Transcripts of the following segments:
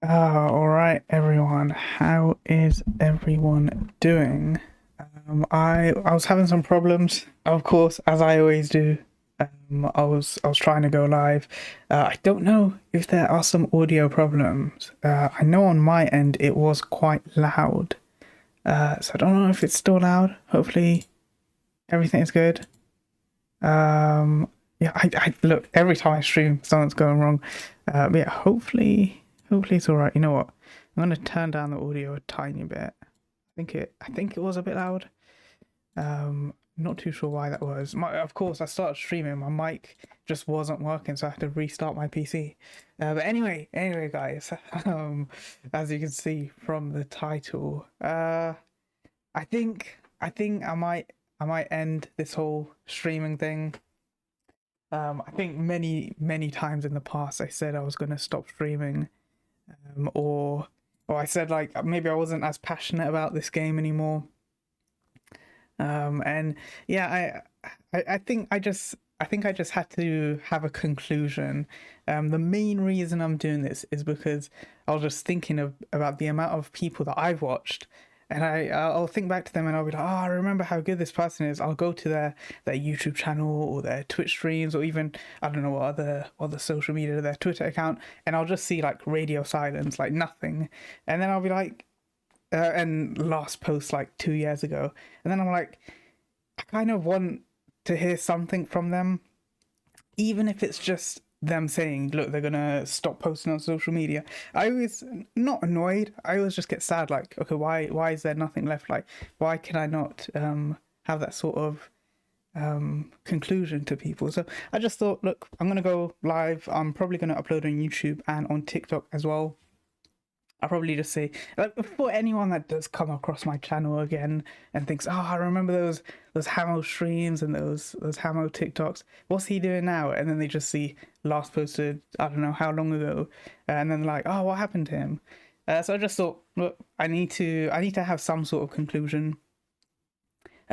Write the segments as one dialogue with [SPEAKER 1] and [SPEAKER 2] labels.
[SPEAKER 1] All right, everyone. How is everyone doing? I was having some problems, of course, as I always do. I was trying to go live. I don't know if there are some audio problems. I know on my end it was quite loud. So I don't know if it's still loud. Hopefully everything is good. Yeah, I look every time I stream, something's going wrong. But yeah, hopefully it's all right. You know what? I'm gonna turn down the audio a tiny bit. I think it was a bit loud. Not too sure why that was. Of course, I started streaming. My mic just wasn't working, so I had to restart my PC. But anyway, guys. As you can see from the title, I think I might end this whole streaming thing. I think many times in the past I said I was going to stop streaming, or I said like maybe I wasn't as passionate about this game anymore. And yeah, I think I just had to have a conclusion. The main reason I'm doing this is because I was just thinking about the amount of people that I've watched, and I'll think back to them and I'll be like, oh, I remember how good this person is. I'll go to their YouTube channel or their Twitch streams or even I don't know what other social media, their Twitter account, and I'll just see like radio silence, like nothing, and then I'll be like, and last post like 2 years ago, and then I'm like, I kind of want to hear something from them, even if it's just them saying, look, they're gonna stop posting on social media. I always not annoyed. I always just get sad. Like, okay, why is there nothing left? Like, why can I not have that sort of conclusion to people? So I just thought, look, I'm gonna go live. I'm probably gonna upload on YouTube and on TikTok as well. I'll probably just say, like, for anyone that does come across my channel again and thinks, oh, I remember those Hamo streams and those Hamo TikToks. What's he doing now? And then they just see last posted, I don't know how long ago, and then like, oh, what happened to him? So I just thought, look, I need to have some sort of conclusion.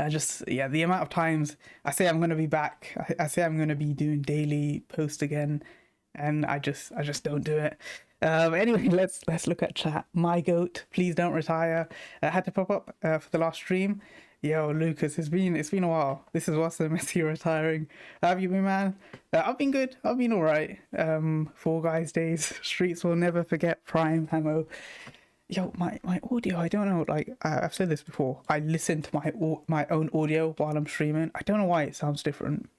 [SPEAKER 1] Just yeah, the amount of times I say I'm gonna be back, I say I'm gonna be doing daily post again, and I just don't do it. Anyway, let's look at chat. My goat, please don't retire. Had to pop up for the last stream. Yo, Lucas, it's been a while. This is what's the messy retiring. How have you been, man? I've been good. I've been all right. Fall Guys days. Streets will never forget. Prime Hamo. Yo, my audio. I don't know. Like I've said this before. I listen to my own audio while I'm streaming. I don't know why it sounds different.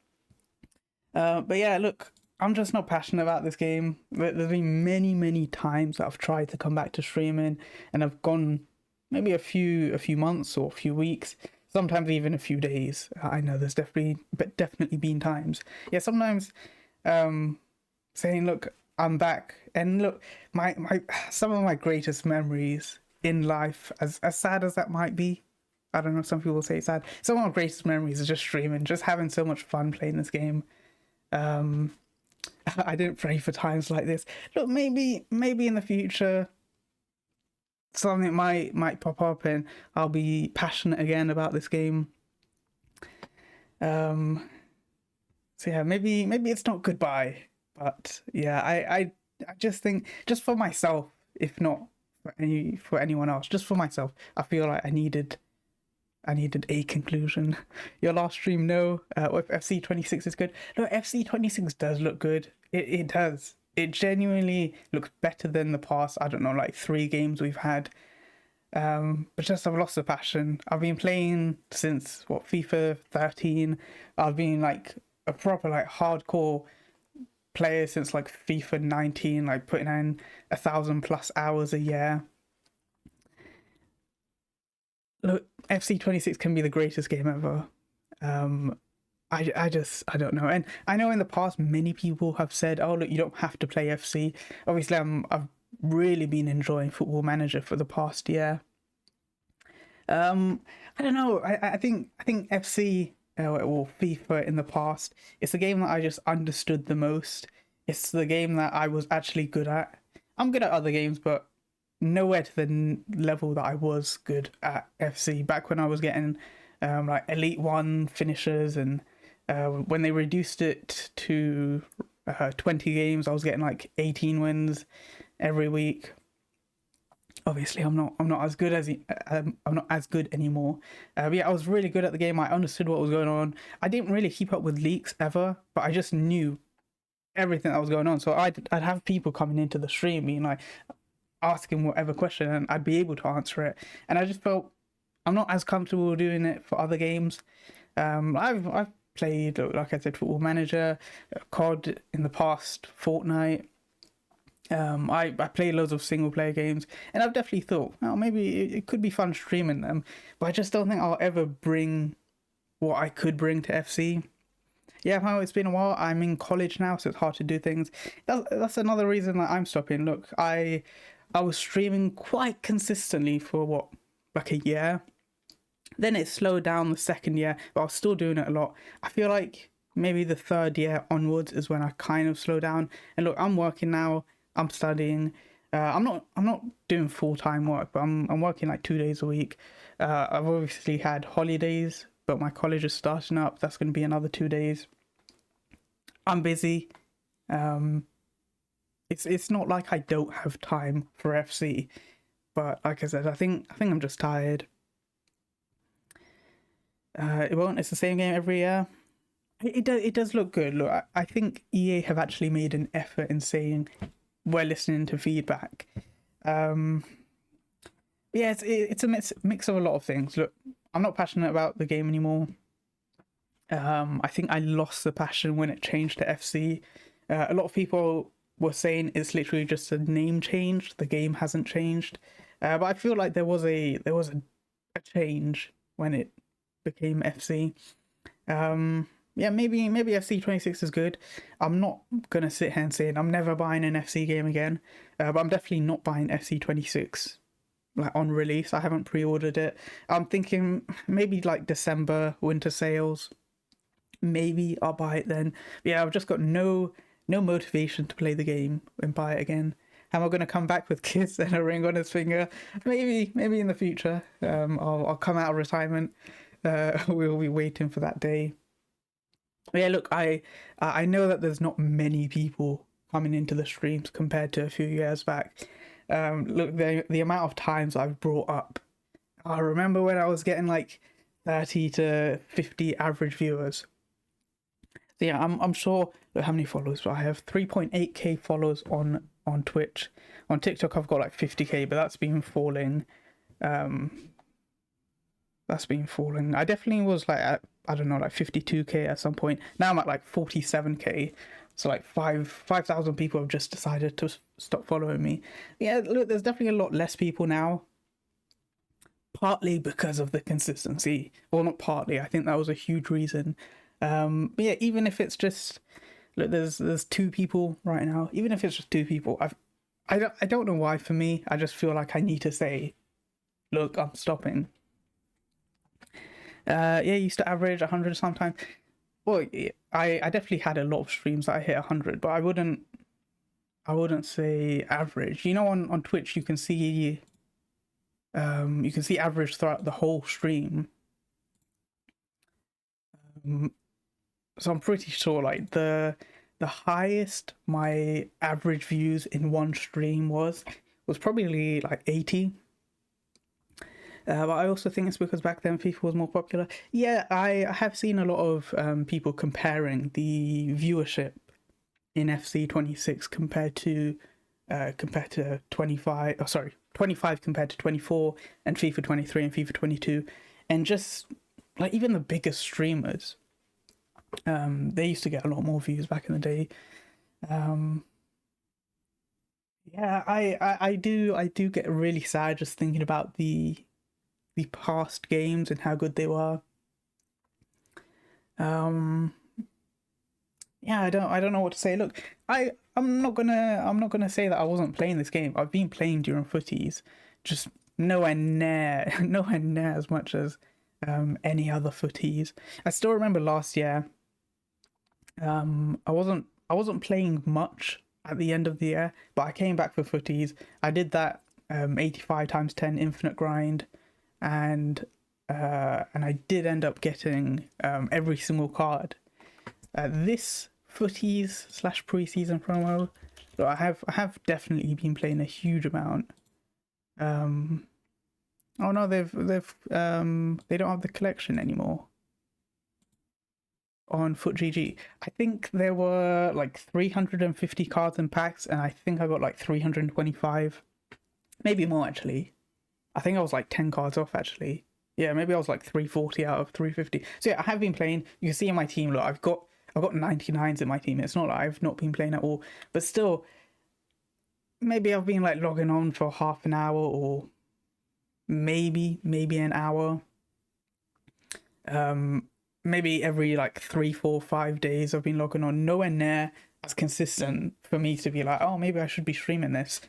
[SPEAKER 1] But yeah, look, I'm just not passionate about this game. There's been many times that I've tried to come back to streaming, and I've gone maybe a few months or a few weeks, sometimes even a few days. I know there's definitely been times. Yeah, sometimes um, saying, "Look, I'm back," and look, my some of my greatest memories in life, as sad as that might be. I don't know. Some people say it's sad. Some of my greatest memories are just streaming, just having so much fun playing this game. Um, I didn't pray for times like this. Look, maybe in the future something might pop up and I'll be passionate again about this game. Um, so yeah, maybe it's not goodbye, but yeah, I just think just for myself, if not for anyone else, just for myself, I feel like I needed a conclusion. Your last stream, no. If FC26 is good. No, FC26 does look good. It does. It genuinely looks better than the past, I don't know, like 3 games we've had. But just I've lost the passion. I've been playing since what, FIFA 13. I've been like a proper like hardcore player since like FIFA 19, like putting in 1,000+ hours a year. Look, FC26 can be the greatest game ever. Um, I don't know. And I know in the past many people have said, "Oh, look, you don't have to play FC." Obviously, I've really been enjoying Football Manager for the past year. Um, I don't know. I think FC or FIFA in the past, it's the game that I just understood the most. It's the game that I was actually good at. I'm good at other games, but nowhere to the level that I was good at FC back when I was getting like Elite One finishers, and when they reduced it to 20 games, I was getting like 18 wins every week. Obviously, I'm not as good as I'm not as good anymore. But yeah, I was really good at the game. I understood what was going on. I didn't really keep up with leaks ever, but I just knew everything that was going on. So I'd have people coming into the stream being like asking whatever question, and I'd be able to answer it. And I just felt I'm not as comfortable doing it for other games. I've played, like I said, Football Manager, COD in the past, Fortnite. I play loads of single player games, and I've definitely thought, well, maybe it could be fun streaming them, but I just don't think I'll ever bring what I could bring to FC. Yeah, well, it's been a while. I'm in college now, so it's hard to do things. That's another reason that I'm stopping. Look, I was streaming quite consistently for what, like a year. Then it slowed down the second year, but I was still doing it a lot. I feel like maybe the third year onwards is when I kind of slow down. And look, I'm working now. I'm studying. I'm not doing full-time work, but I'm working like 2 days a week. I've obviously had holidays, but my college is starting up. That's going to be another 2 days. I'm busy. It's not like I don't have time for FC, but like I said, I think I'm just tired. It won't. It's the same game every year. It does look good. Look, I think EA have actually made an effort in saying we're listening to feedback. Yeah, it's a mix of a lot of things. Look, I'm not passionate about the game anymore. I think I lost the passion when it changed to FC. A lot of people were saying it's literally just a name change. The game hasn't changed, but I feel like there was a change when it became FC. Yeah, maybe FC 26 is good. I'm not gonna sit here and say I'm never buying an FC game again, but I'm definitely not buying FC 26 like on release. I haven't pre-ordered it. I'm thinking maybe like December winter sales. Maybe I'll buy it then. But yeah, I've just got no motivation to play the game and buy it again. Am I going to come back with kids and a ring on his finger? Maybe in the future. I'll come out of retirement. We'll be waiting for that day. But yeah, look, I know that there's not many people coming into the streams compared to a few years back. Look, the amount of times I've brought up. I remember when I was getting like 30 to 50 average viewers. So yeah, I'm sure. Look how many followers do I have? 3.8k followers on Twitch. On TikTok, I've got like 50k, but that's been falling. That's been falling. I definitely was like at, I don't know, like 52k at some point. Now I'm at like 47k. So like 5,000 people have just decided to stop following me. Yeah, look, there's definitely a lot less people now. Partly because of the consistency. Well, not partly. I think that was a huge reason. But yeah, even if it's just, look, there's 2 people right now. Even if it's just 2 people, I don't know why. For me, I just feel like I need to say, look, I'm stopping. Yeah, I used to average 100 sometimes. Well, I definitely had a lot of streams that I hit 100, but I wouldn't say average. You know, on Twitch you can see average throughout the whole stream. So I'm pretty sure like the highest my average views in one stream was probably like 80. But I also think it's because back then FIFA was more popular. Yeah, I have seen a lot of people comparing the viewership in FC 26 compared to 25. Oh, sorry, 25 compared to 24, and FIFA 23 and FIFA 22, and just like even the biggest streamers, they used to get a lot more views back in the day. Yeah, I do get really sad just thinking about the past games and how good they were. Yeah, I don't know what to say. Look, I'm not gonna say that I wasn't playing this game. I've been playing during footies, just nowhere near as much as any other footies. I still remember last year. I wasn't playing much at the end of the year, but I came back for footies. I did that 85 times 10 infinite grind, and I did end up getting every single card. This footies / preseason promo, so I have definitely been playing a huge amount. Um, oh no, they don't have the collection anymore on FUTGG. I think there were like 350 cards and packs, and I think I got like 325, maybe more actually. I think I was like 10 cards off actually. Yeah, maybe I was like 340 out of 350. So yeah, I have been playing. You can see in my team, look, I've got 99s in my team. It's not like I've not been playing at all, but still, maybe I've been like logging on for half an hour or maybe an hour. Um, Maybe every like 3, 4, 5 days I've been logging on. Nowhere near as consistent for me to be like, oh, maybe I should be streaming this.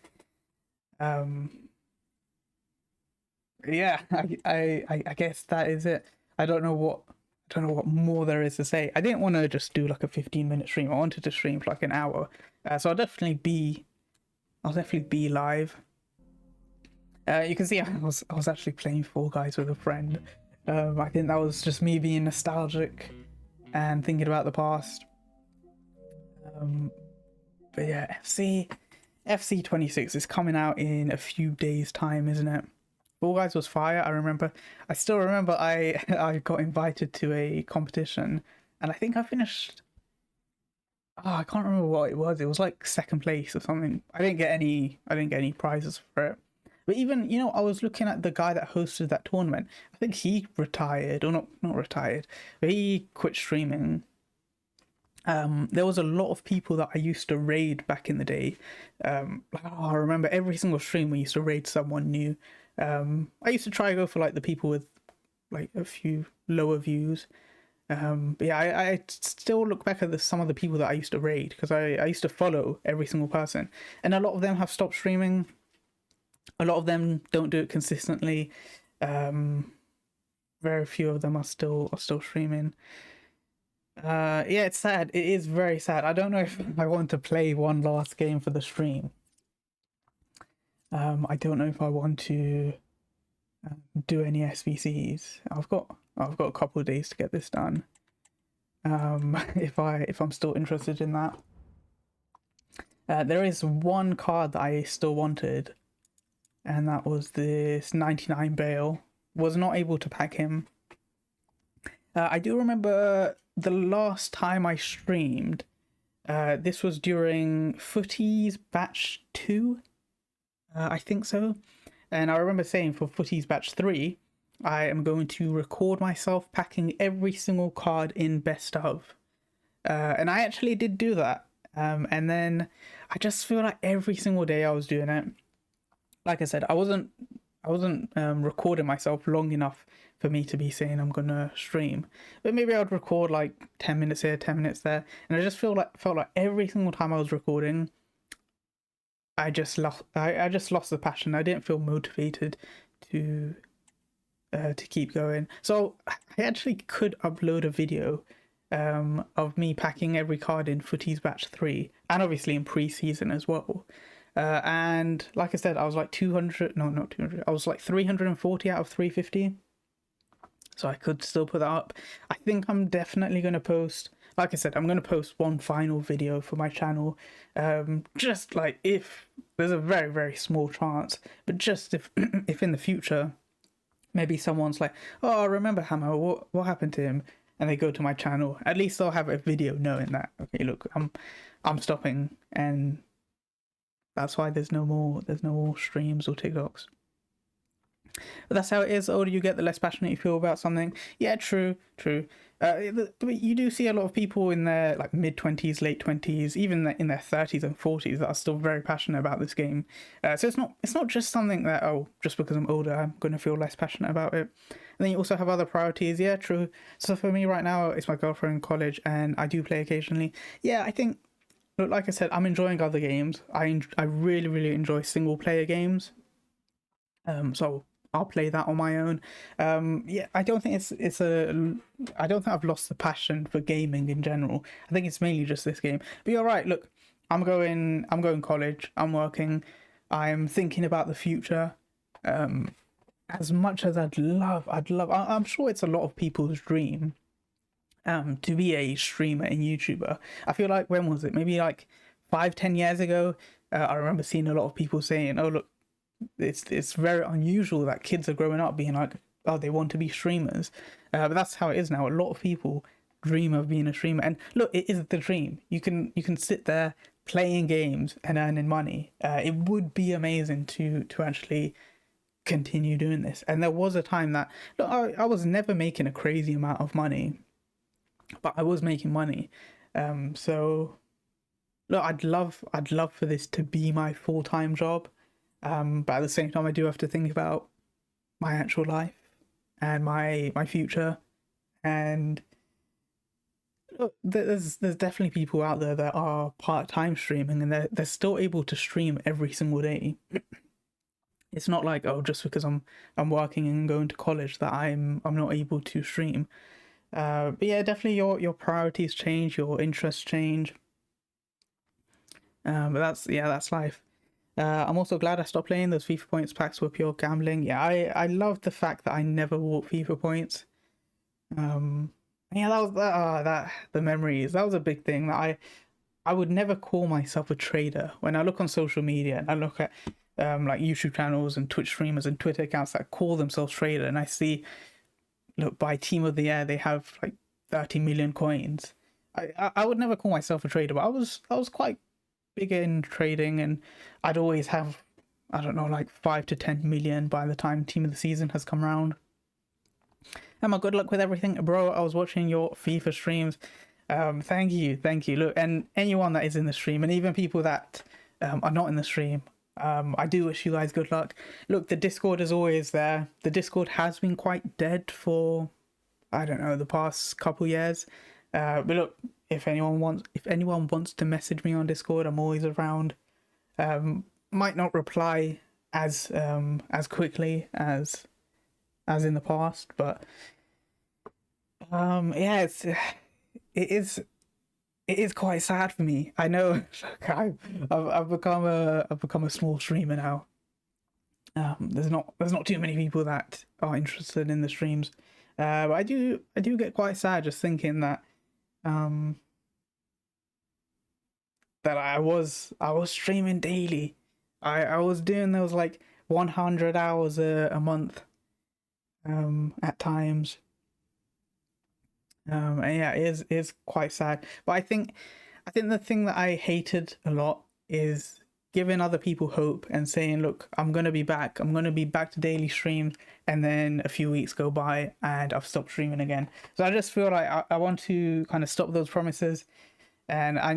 [SPEAKER 1] Um, yeah, I guess that is it. I don't know what more there is to say. I didn't want to just do like a 15-minute stream. I wanted to stream for like an hour. So I'll definitely be live. You can see I was actually playing Fall Guys with a friend. I think that was just me being nostalgic and thinking about the past. But yeah, FC 26 is coming out in a few days' time, isn't it? Fall Guys was fire. I still remember I got invited to a competition, and I think I finished. Oh, I can't remember what it was. It was like second place or something. I didn't get any prizes for it. But even, I was looking at the guy that hosted that tournament. I think he retired, or not retired, but he quit streaming. There was a lot of people that I used to raid back in the day. I remember every single stream we used to raid someone new. I used to try to go for like the people with like a few lower views. But yeah, I still look back at some of the people that I used to raid because I used to follow every single person, and a lot of them have stopped streaming. A lot of them don't do it consistently. Very few of them are still streaming. Yeah, it's sad. It is very sad. I don't know if I want to play one last game for the stream. I don't know if I want to do any SBCs. I've got a couple of days to get this done. If I'm still interested in that. There is one card that I still wanted, and that was this 99 Bale. Was not able to pack him. I do remember the last time I streamed. This was during Footies Batch 2. I think so. And I remember saying for Footies Batch 3, I am going to record myself packing every single card in Best Of. And I actually did do that. And then I just feel like every single day I was doing it. Like I said, I wasn't recording myself long enough for me to be saying I'm gonna stream, but maybe I would record like 10 minutes here, 10 minutes there, and I just felt like every single time I was recording, I just lost the passion. I didn't feel motivated to keep going. So I actually could upload a video of me packing every card in Footies Batch 3, and obviously in pre-season as well. And like I said, I was like 200, no, not 200, I was like 340 out of 350. So I could still put that up. I think I'm definitely going to post, like I said, I'm going to post one final video for my channel. Just like if there's a very, very small chance, but just if, if in the future, maybe someone's like, oh, I remember Hammer, what happened to him? And they go to my channel, at least they'll have a video knowing that, okay, look, I'm stopping, and that's why there's no more streams or TikToks. But that's how it is. The older you get, the less passionate you feel about something. Yeah, true. You do see a lot of people in their like mid-20s, late 20s, even in their 30s and 40s that are still very passionate about this game. So it's not just something that, oh, just because I'm older, I'm going to feel less passionate about it. And then you also have other priorities. Yeah, true. So for me right now, it's my girlfriend in college, and I do play occasionally. Yeah, I think, look, like I said, I'm enjoying other games. I really, really enjoy single player games. So I'll play that on my own. Yeah, I don't think I don't think I've lost the passion for gaming in general. I think it's mainly just this game. But you're right. Look, I'm going college. I'm working. I'm thinking about the future. As much as I'd love. I'm sure it's a lot of people's dream. To be a streamer and YouTuber. I feel like, when was it? Maybe like 5, 10 years ago. I remember seeing a lot of people saying, "Oh, look, it's very unusual that kids are growing up being like, oh, they want to be streamers. But that's how it is now. A lot of people dream of being a streamer, and look, it is the dream. You can sit there playing games and earning money. It would be amazing to actually continue doing this. And there was a time that, look, I was never making a crazy amount of money, but I was making money. So look, I'd love for this to be my full-time job. But at the same time, I do have to think about my actual life and my future. And look, there's definitely people out there that are part-time streaming, and they're still able to stream every single day. It's not like, oh, just because I'm working and going to college that I'm not able to stream. But yeah, definitely your priorities change, your interests change. But that's life. I'm also glad I stopped playing those FIFA points packs with pure gambling. Yeah, I love the fact that I never bought FIFA points. Yeah, that was that the memories. That was a big thing that I would never call myself a trader. When I look on social media and I look at like YouTube channels and Twitch streamers and Twitter accounts that call themselves trader, and I see, look, by Team of the Year they have like 30 million coins. I would never call myself a trader, but I was quite big in trading, and I'd always have, I don't know, like 5 to 10 million by the time Team of the Season has come around. Emma, good luck with everything, bro. I was watching your FIFA streams. Thank you. Look, and anyone that is in the stream, and even people that are not in the stream, I do wish you guys good luck. Look, the Discord is always there. The Discord has been quite dead for, I don't know, the past couple years. But look, if anyone wants to message me on Discord, I'm always around. Might not reply as quickly as in the past, but yeah, it is quite sad for me. I know. I've become a small streamer now. There's not too many people that are interested in the streams, but I do get quite sad just thinking that that I was streaming daily. I was doing those like 100 hours a month at times. And yeah, it is quite sad. But I think the thing that I hated a lot is giving other people hope and saying, look, I'm gonna be back. I'm gonna be back to daily streams, and then a few weeks go by and I've stopped streaming again. So I just feel like I want to kind of stop those promises, and I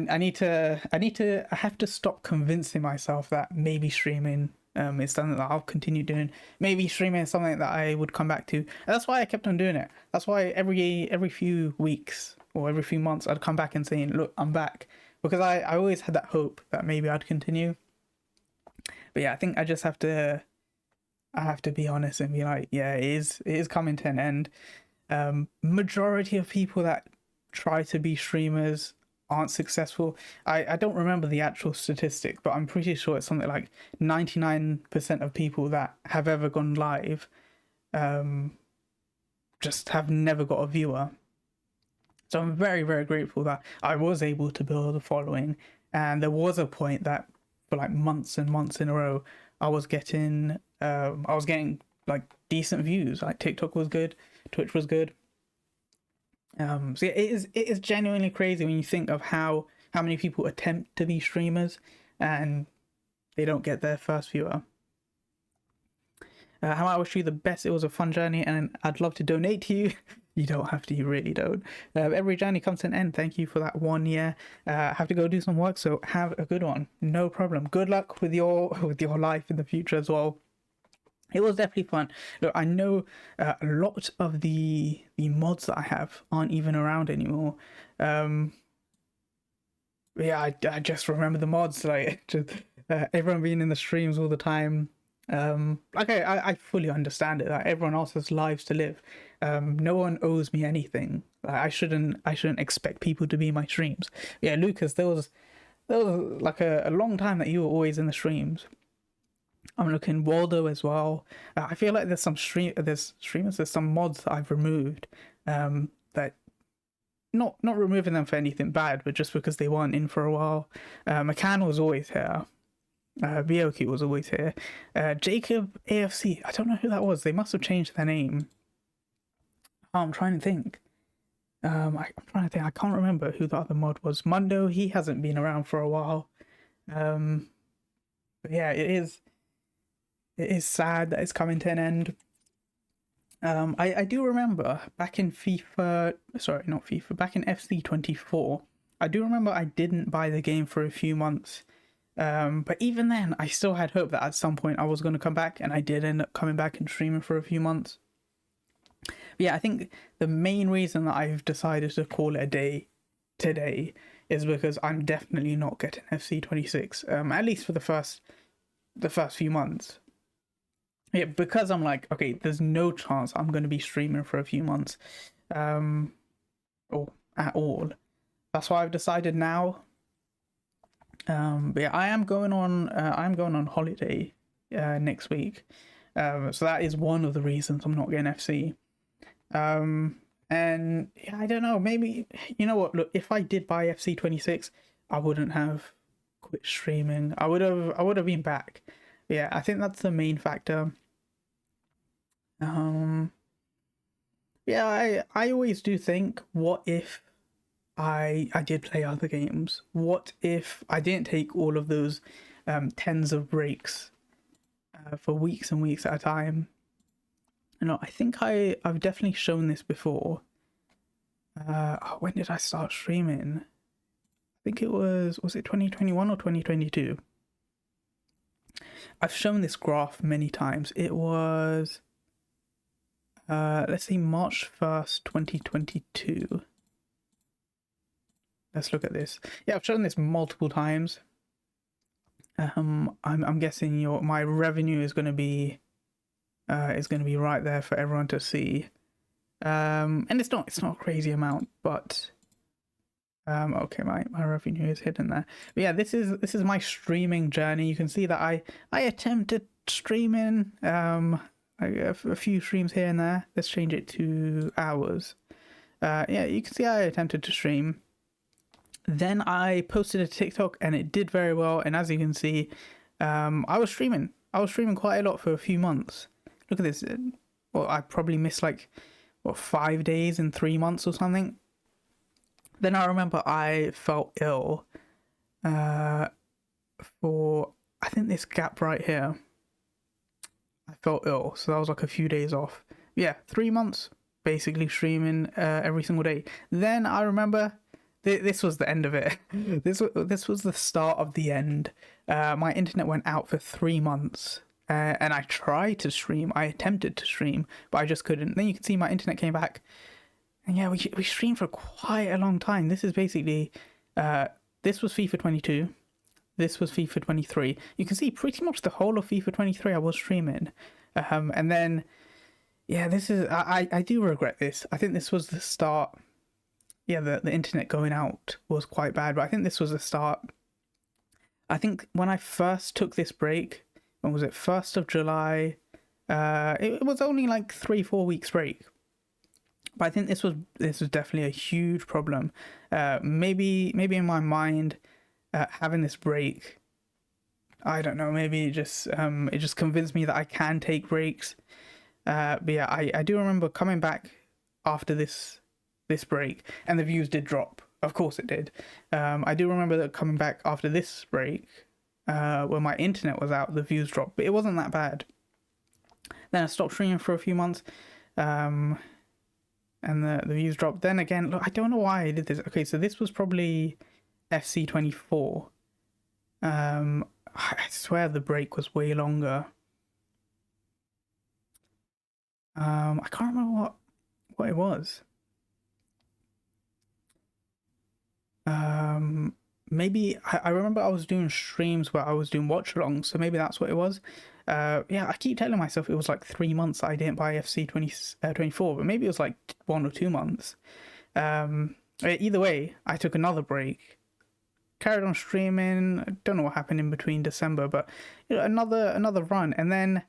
[SPEAKER 1] have to stop convincing myself that maybe streaming is something that I'll continue doing. Maybe streaming is something that I would come back to. And that's why I kept on doing it. That's why every few weeks or every few months I'd come back and saying, look, I'm back, because I always had that hope that maybe I'd continue. But yeah, I think I have to be honest and be like, yeah, it is coming to an end. Majority of people that try to be streamers aren't successful. I don't remember the actual statistic, but I'm pretty sure it's something like 99% of people that have ever gone live just have never got a viewer. So I'm very, very grateful that I was able to build a following. And there was a point that for like months and months in a row, I was getting like decent views. Like TikTok was good, Twitch was good. So yeah, it is genuinely crazy when you think of how many people attempt to be streamers and they don't get their first viewer. How I wish you the best. It was a fun journey, and I'd love to donate to you. You don't have to. You really don't. Every journey comes to an end. Thank you for that 1 year. I have to go do some work, so have a good one. No problem. Good luck with your life in the future as well. It was definitely fun. Look, I know a lot of the mods that I have aren't even around anymore. Yeah, I just remember the mods, like just everyone being in the streams all the time. Like I fully understand it. Like everyone else has lives to live. No one owes me anything. Like, I shouldn't expect people to be in my streams. Yeah, Lucas, there was like a long time that you were always in the streams. I'm looking Waldo as well. I feel like there's streamers, there's some mods that I've removed. That not removing them for anything bad, but just because they weren't in for a while. McCann was always here. Bioki was always here. Jacob AFC, I don't know who that was. They must have changed their name. Oh, I'm trying to think. I'm trying to think. I can't remember who the other mod was. Mundo, he hasn't been around for a while. But yeah, it is sad that it's coming to an end. I do remember back in FIFA, sorry, not FIFA, back in FC24, I do remember I didn't buy the game for a few months. But even then, I still had hope that at some point I was going to come back, and I did end up coming back and streaming for a few months. But yeah, I think the main reason that I've decided to call it a day today is because I'm definitely not getting FC26, at least for the first few months. Yeah, because I'm like, okay, there's no chance I'm going to be streaming for a few months, or at all. That's why I've decided now. But yeah, I'm going on holiday next week. So that is one of the reasons I'm not getting FC. And yeah, I don't know, maybe, you know what, look, if I did buy FC26, I wouldn't have quit streaming. I would have been back. But yeah, I think that's the main factor. Yeah, I always do think, what if I did play other games? What if I didn't take all of those tens of breaks for weeks and weeks at a time? You know, I think I've definitely shown this before. When did I start streaming? I think it was it 2021 or 2022? I've shown this graph many times. It was let's see, March 1st, 2022. Let's look at this. Yeah, I've shown this multiple times. I'm guessing my revenue is going to be right there for everyone to see. And it's not a crazy amount, but okay, my revenue is hidden there. But yeah, this is my streaming journey. You can see that I attempted streaming a few streams here and there. Let's change it to hours. Yeah, you can see I attempted to stream. Then I posted a TikTok and it did very well. And as you can see, I was streaming quite a lot for a few months. Look at this. Well, I probably missed like 5 days in 3 months or something. Then I remember I felt ill for, I think, this gap right here. I felt ill, so that was like a few days off. Yeah, 3 months basically streaming every single day. Then I remember this was the end of it. This was the start of the end. My internet went out for 3 months. And I tried to stream. I attempted to stream, but I just couldn't. Then you can see my internet came back. And yeah, we streamed for quite a long time. This is basically, this was FIFA 22. This was FIFA 23. You can see pretty much the whole of FIFA 23 I was streaming. And then, yeah, this is, I do regret this. I think this was the start. Yeah, the internet going out was quite bad, but I think this was the start. I think when I first took this break, when was it? 1st of July. It was only like 3-4 weeks break. But I think this was definitely a huge problem. Maybe in my mind, having this break, I don't know, maybe it just convinced me that I can take breaks. But yeah, I do remember coming back after this break, and the views did drop. Of course it did. I do remember that coming back after this break, when my internet was out, the views dropped, but it wasn't that bad. Then I stopped streaming for a few months, and the views dropped. Then again, look, I don't know why I did this. Okay, so this was probably FC24. I swear the break was way longer. I can't remember what it was. Maybe I remember I was doing streams where I was doing watch alongs, so maybe that's what it was. Yeah, I keep telling myself it was like 3 months I didn't buy FC24, but maybe it was like 1 or 2 months. Either way, I took another break, carried on streaming. I don't know what happened in between December, but you know, another run, and then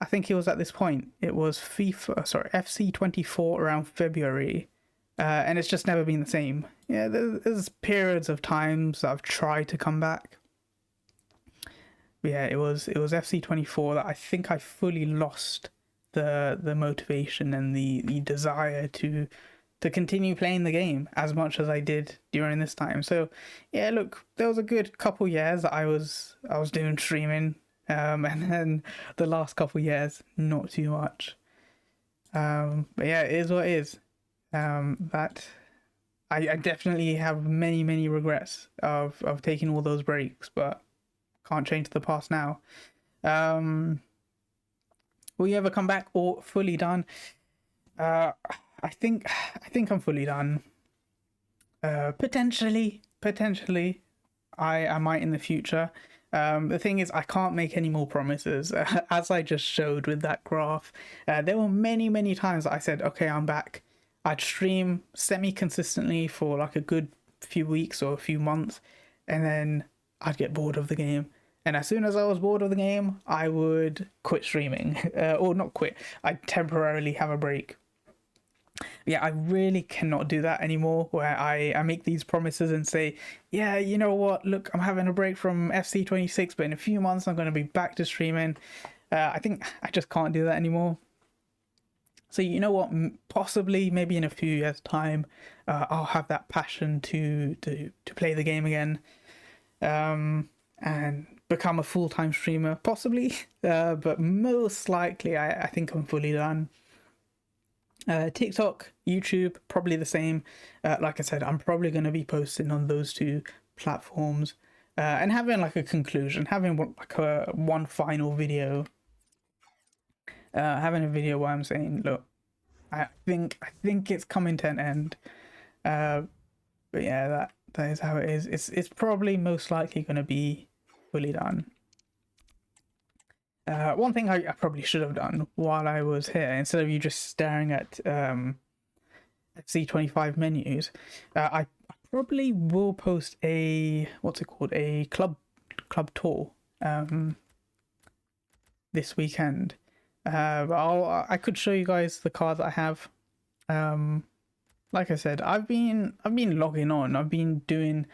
[SPEAKER 1] I think it was at this point, it was FC24 around February. And it's just never been the same. Yeah, there's periods of times that I've tried to come back. yeah, it was FC24 that I think I fully lost the motivation and the desire to continue playing the game as much as I did during this time. So yeah, look, there was a good couple years that I was doing streaming, and then the last couple years not too much. But yeah, it is what it is. That I definitely have many regrets of taking all those breaks, but can't change the past now. Um, will you ever come back or fully done? Uh, I think I'm fully done. Potentially, I might in the future. The thing is, I can't make any more promises. As I just showed with that graph, there were many times that I said, "Okay, I'm back." I'd stream semi-consistently for like a good few weeks or a few months, and then I'd get bored of the game. And as soon as I was bored of the game, I would quit streaming, or not quit. I'd temporarily have a break. Yeah, I really cannot do that anymore, where I make these promises and say, yeah, you know what, look, I'm having a break from FC26, but in a few months I'm going to be back to streaming. I think I just can't do that anymore. So you know what, possibly maybe in a few years time, I'll have that passion to play the game again, and become a full-time streamer, possibly. But most likely I think I'm fully done. TikTok, YouTube, probably the same. Like I said, I'm probably going to be posting on those two platforms, and having like a conclusion, having like one final video, having a video where I'm saying, look, I think it's coming to an end. But yeah, that is how it is. It's probably most likely going to be fully done. One thing I probably should have done while I was here, instead of you just staring at FC25 menus, I probably will post a, what's it called, a club tour this weekend. But I could show you guys the cards I have. Like I said, I've been logging on. I've been doing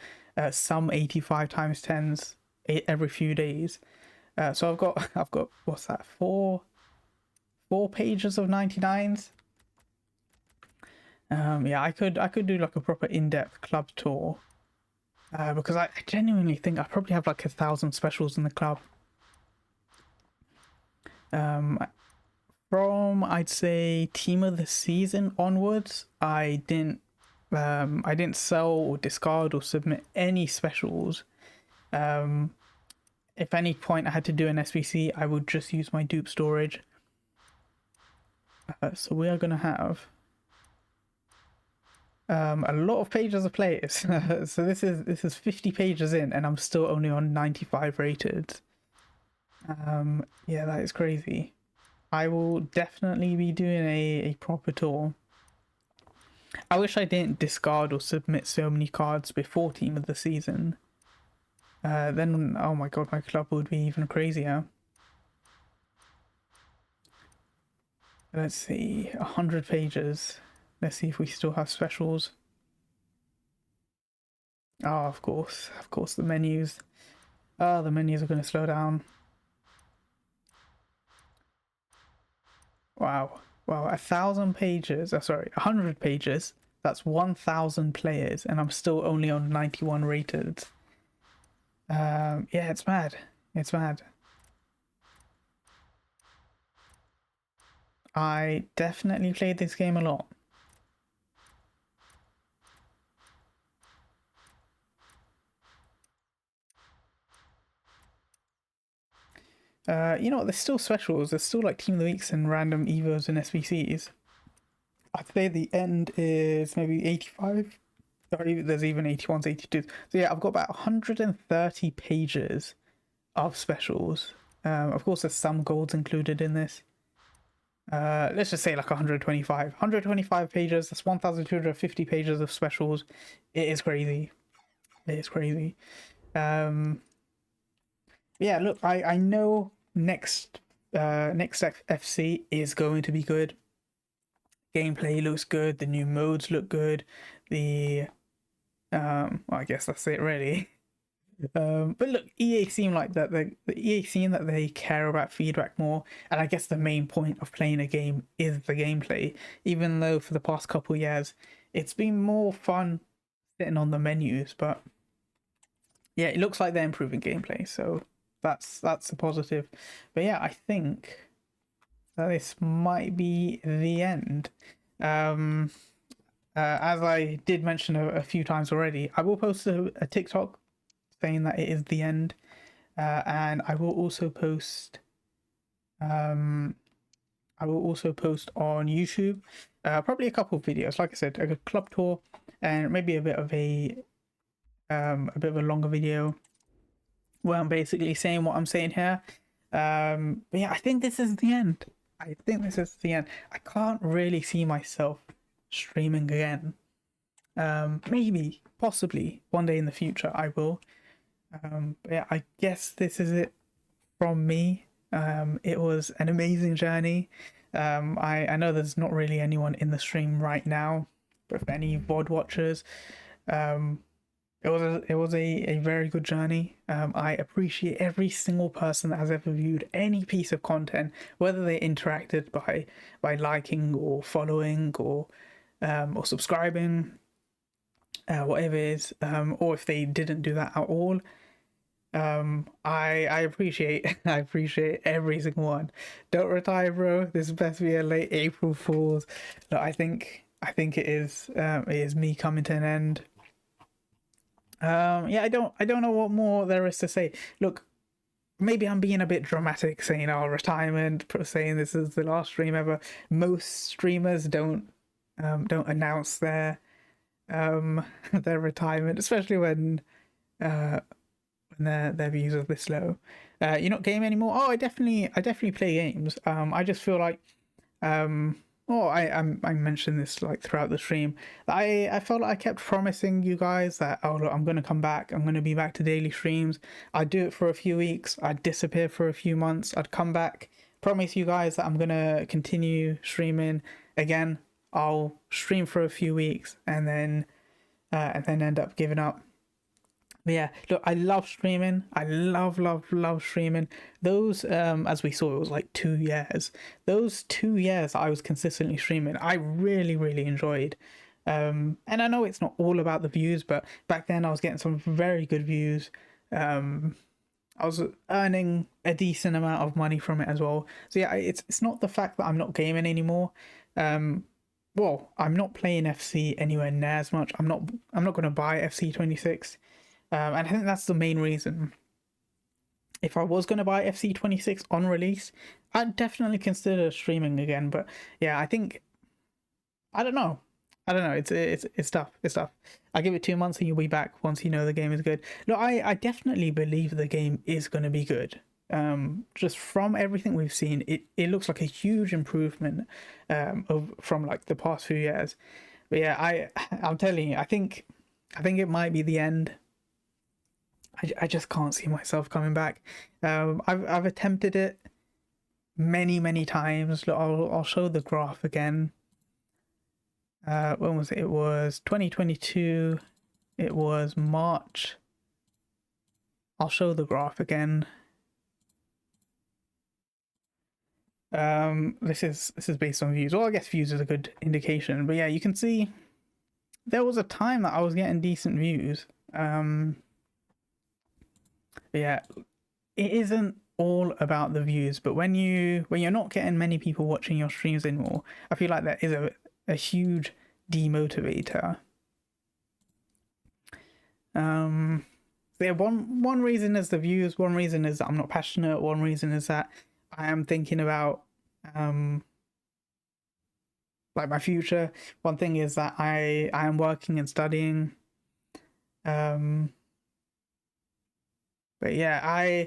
[SPEAKER 1] some 85 times 10s every few days. So I've got what's that, four pages of 99s. Yeah, I could do like a proper in-depth club tour, because I genuinely think I probably have like 1,000 specials in the club. From I'd say team of the season onwards, I didn't sell or discard or submit any specials. If any point I had to do an SBC, I would just use my dupe storage. So we are gonna have a lot of pages of players. So this is 50 pages in, and I'm still only on 95 rated. Yeah, that is crazy. I will definitely be doing a proper tour. I wish I didn't discard or submit so many cards before team of the season. Then, oh my god, my club would be even crazier. Let's see, 100 pages. Let's see if we still have specials. Oh, of course, the menus. Oh, the menus are going to slow down. Wow, 1,000 pages. Sorry, 100 pages. That's 1,000 players, and I'm still only on 91 rated. Yeah, it's mad. It's mad. I definitely played this game a lot. You know what? There's still specials. There's still like Team of the Weeks and random Evos and SBCs. I'd say the end is maybe 85. Or there's even 81s, 82s. So yeah, I've got about 130 pages of specials. Of course, there's some golds included in this. Let's just say like 125. 125 pages. That's 1,250 pages of specials. It is crazy. It is crazy. Yeah, look, I know next FC is going to be good. Gameplay looks good. The new modes look good. The well, I guess that's it really. But look, EA seem like that the EA seem that they care about feedback more, and I guess the main point of playing a game is the gameplay. Even though for the past couple years, it's been more fun sitting on the menus, but yeah, it looks like they're improving gameplay, so that's a positive. But yeah, I think that this might be the end. Um, as I did mention a few times already, I will post a TikTok saying that it is the end, and I will also post. I will also post on YouTube, probably a couple of videos. Like I said, a club tour, and maybe a bit of a longer video where I'm basically saying what I'm saying here. But yeah, I think this is the end. I think this is the end. I can't really see myself streaming again. Maybe, possibly, one day in the future I will. But yeah, I guess this is it from me. It was an amazing journey. I know there's not really anyone in the stream right now, but for any VOD watchers, um, it was a very good journey. I appreciate every single person that has ever viewed any piece of content, whether they interacted by liking or following or subscribing, whatever it is, or if they didn't do that at all. I appreciate I appreciate every single one. Don't retire, bro. This is best be a late April Fool's. Look, I think it is me coming to an end. Yeah, I don't know what more there is to say. Look, maybe I'm being a bit dramatic saying our retirement, saying this is the last stream ever. Most streamers don't announce their retirement, especially when their views are this low. You're not game anymore? Oh, I definitely play games. I just feel like oh, I mentioned this like throughout the stream. I felt like I kept promising you guys that, oh look, I'm gonna come back. I'm gonna be back to daily streams. I'd do it for a few weeks. I'd disappear for a few months. I'd come back. Promise you guys that I'm gonna continue streaming again. I'll stream for a few weeks and then end up giving up. But yeah, look, I love streaming. I love streaming. Those, as we saw, it was like 2 years. Those 2 years I was consistently streaming, I really enjoyed. And I know it's not all about the views, but back then I was getting some very good views. I was earning a decent amount of money from it as well. So yeah, it's not the fact that I'm not gaming anymore. Well, I'm not playing FC anywhere near as much. I'm not going to buy FC 26. And I think that's the main reason. If I was going to buy FC 26 on release, I'd definitely consider streaming again. But yeah, I think I don't know. I don't know. It's tough. It's tough. I give it 2 months and you'll be back once you know the game is good. Look, I definitely believe the game is going to be good. Just from everything we've seen, it looks like a huge improvement from like the past few years. But yeah, I'm telling you, I think it might be the end. I just can't see myself coming back. I've attempted it many times. Look, I'll show the graph again. When was it? It was 2022. It was March. I'll show the graph again. This is based on views. Well, I guess views is a good indication. But yeah, you can see there was a time that I was getting decent views. Yeah, it isn't all about the views, but when you're not getting many people watching your streams anymore, I feel like that is a huge demotivator. So yeah, one reason is the views, one reason is that I'm not passionate, one reason is that I am thinking about like my future. One thing is that I am working and studying. But yeah,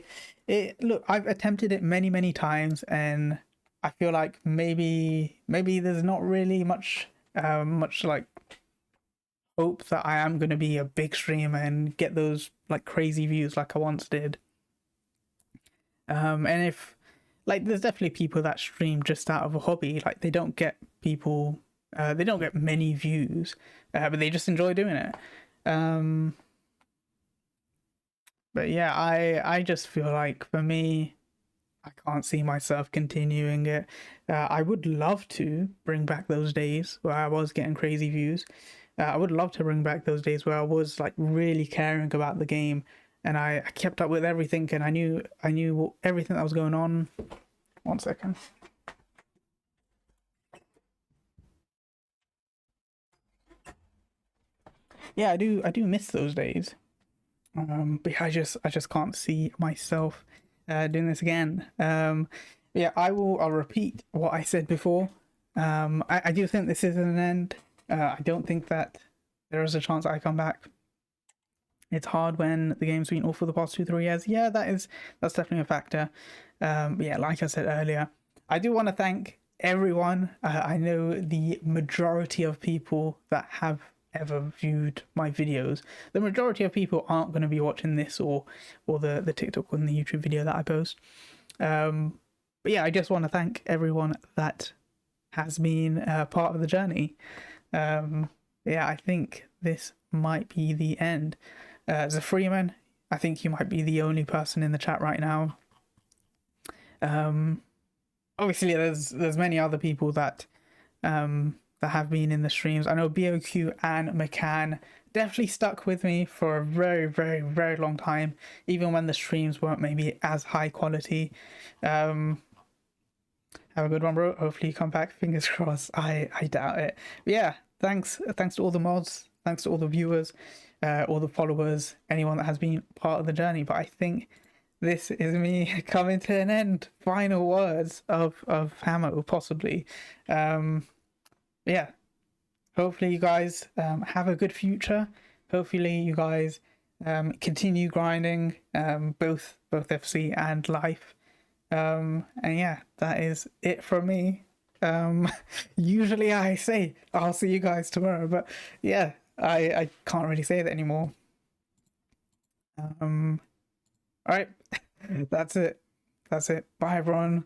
[SPEAKER 1] look, I've attempted it many times, and I feel like maybe there's not really much like hope that I am gonna be a big streamer and get those like crazy views like I once did. And if like there's definitely people that stream just out of a hobby, like they don't get many views, but they just enjoy doing it. But yeah, I just feel like for me, I can't see myself continuing it. I would love to bring back those days where I was getting crazy views. I would love to bring back those days where I was like really caring about the game, and I kept up with everything, and I knew everything that was going on. 1 second. Yeah, I do miss those days. But yeah, I just can't see myself doing this again. Yeah, I'll repeat what I said before. I do think this is an end. I don't think that there is a chance I come back. It's hard when the game's been off for the past 2 3 years. Yeah, that's definitely a factor. But yeah, like I said earlier, I do want to thank everyone. I know the majority of people that have ever viewed my videos, the majority of people aren't going to be watching this or the TikTok and the YouTube video that I post. But yeah, I just want to thank everyone that has been part of the journey. Yeah, I think this might be the end. As a Freeman, I think you might be the only person in the chat right now. Obviously, there's many other people that that have been in the streams. I know BOQ and McCann definitely stuck with me for a very, very, very long time, even when the streams weren't maybe as high quality. Have a good one, bro. Hopefully you come back. Fingers crossed. I doubt it. But yeah, thanks to all the mods. Thanks to all the viewers, all the followers, anyone that has been part of the journey. But I think this is me coming to an end. Final words of Hamo, possibly. Yeah. Hopefully you guys have a good future. Hopefully you guys continue grinding, both FC and life. And yeah, that is it from me. Usually I say I'll see you guys tomorrow, but yeah, I can't really say that anymore. All right, that's it. Bye, everyone.